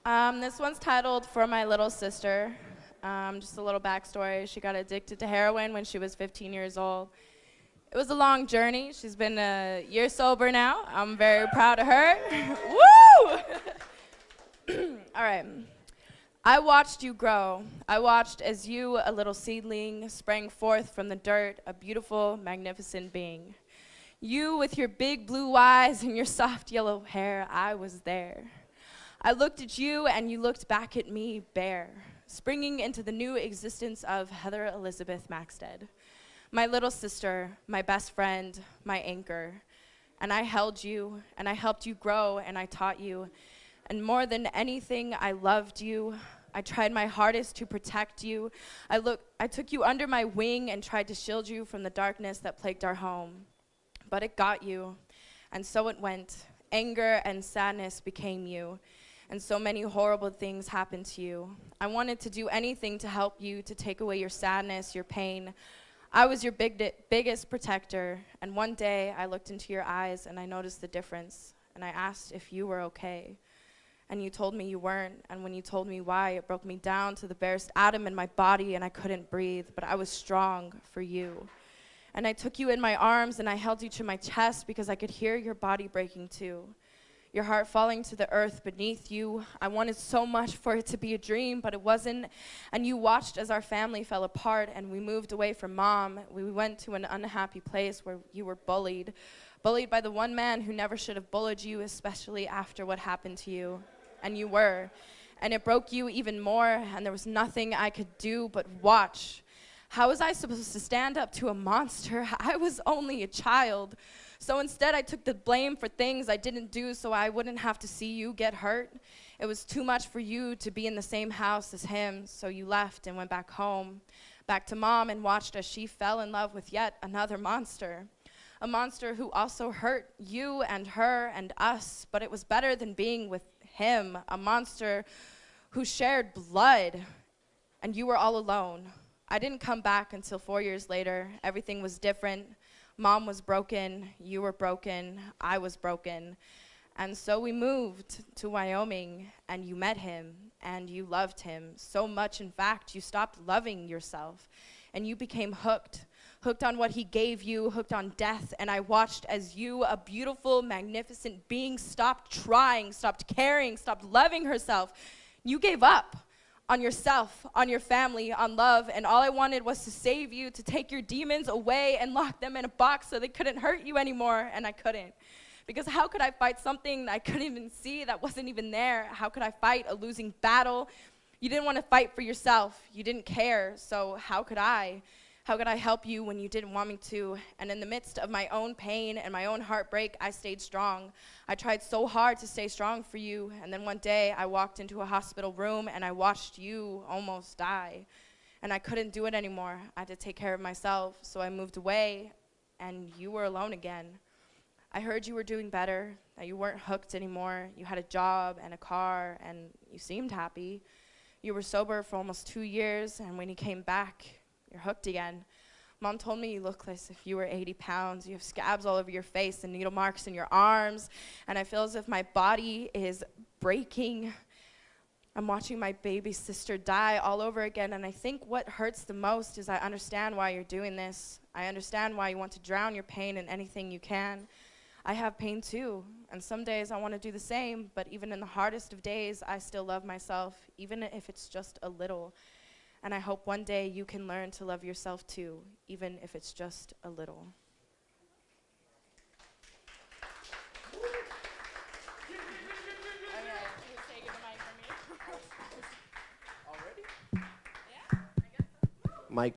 This one's titled For My Little Sister. Just a little backstory. She got addicted to heroin when she was 15 years old. It was a long journey. She's been a year sober now. I'm very proud of her. Woo! All right. I watched you grow. I watched as you, a little seedling, sprang forth from the dirt, a beautiful, magnificent being. You, with your big blue eyes and your soft yellow hair, I was there. I looked at you and you looked back at me, bare, springing into the new existence of Heather Elizabeth Maxted, my little sister, my best friend, my anchor. And I held you, and I helped you grow, and I taught you. And more than anything, I loved you. I tried my hardest to protect you. I took you under my wing and tried to shield you from the darkness that plagued our home. But it got you, and so it went. Anger and sadness became you. And so many horrible things happened to you. I wanted to do anything to help you, to take away your sadness, your pain. I was your biggest protector, and one day I looked into your eyes and I noticed the difference, and I asked if you were okay. And you told me you weren't, and when you told me why, it broke me down to the barest atom in my body, and I couldn't breathe, but I was strong for you. And I took you in my arms and I held you to my chest because I could hear your body breaking too. Your heart falling to the earth beneath you. I wanted so much for it to be a dream, but it wasn't. And you watched as our family fell apart and we moved away from mom. We went to an unhappy place where you were bullied. Bullied by the one man who never should have bullied you, especially after what happened to you. And you were. And it broke you even more, and there was nothing I could do but watch. How was I supposed to stand up to a monster? I was only a child. So instead, I took the blame for things I didn't do so I wouldn't have to see you get hurt. It was too much for you to be in the same house as him, so you left and went back home, back to mom, and watched as she fell in love with yet another monster. A monster who also hurt you and her and us, but it was better than being with him, a monster who shared blood, and you were all alone. I didn't come back until 4 years later. Everything was different. Mom was broken, you were broken, I was broken. And so we moved to Wyoming, and you met him, and you loved him so much. In fact, you stopped loving yourself, and you became hooked. Hooked on what he gave you, hooked on death, and I watched as you, a beautiful, magnificent being, stopped trying, stopped caring, stopped loving herself. You gave up on yourself, on your family, on love, and all I wanted was to save you, to take your demons away and lock them in a box so they couldn't hurt you anymore, and I couldn't. Because how could I fight something I couldn't even see, that wasn't even there? How could I fight a losing battle? You didn't want to fight for yourself. You didn't care, so how could I? How could I help you when you didn't want me to? And in the midst of my own pain and my own heartbreak, I stayed strong. I tried so hard to stay strong for you, and then one day I walked into a hospital room and I watched you almost die. And I couldn't do it anymore. I had to take care of myself, so I moved away, and you were alone again. I heard you were doing better, that you weren't hooked anymore. You had a job and a car, and you seemed happy. You were sober for almost 2 years, and when you came back, you're hooked again. Mom told me you look as if you were 80 pounds. You have scabs all over your face and needle marks in your arms, and I feel as if my body is breaking. I'm watching my baby sister die all over again, and I think what hurts the most is I understand why you're doing this. I understand why you want to drown your pain in anything you can. I have pain too, and some days I want to do the same, but even in the hardest of days, I still love myself, even if it's just a little. And I hope one day you can learn to love yourself too, even if it's just a little.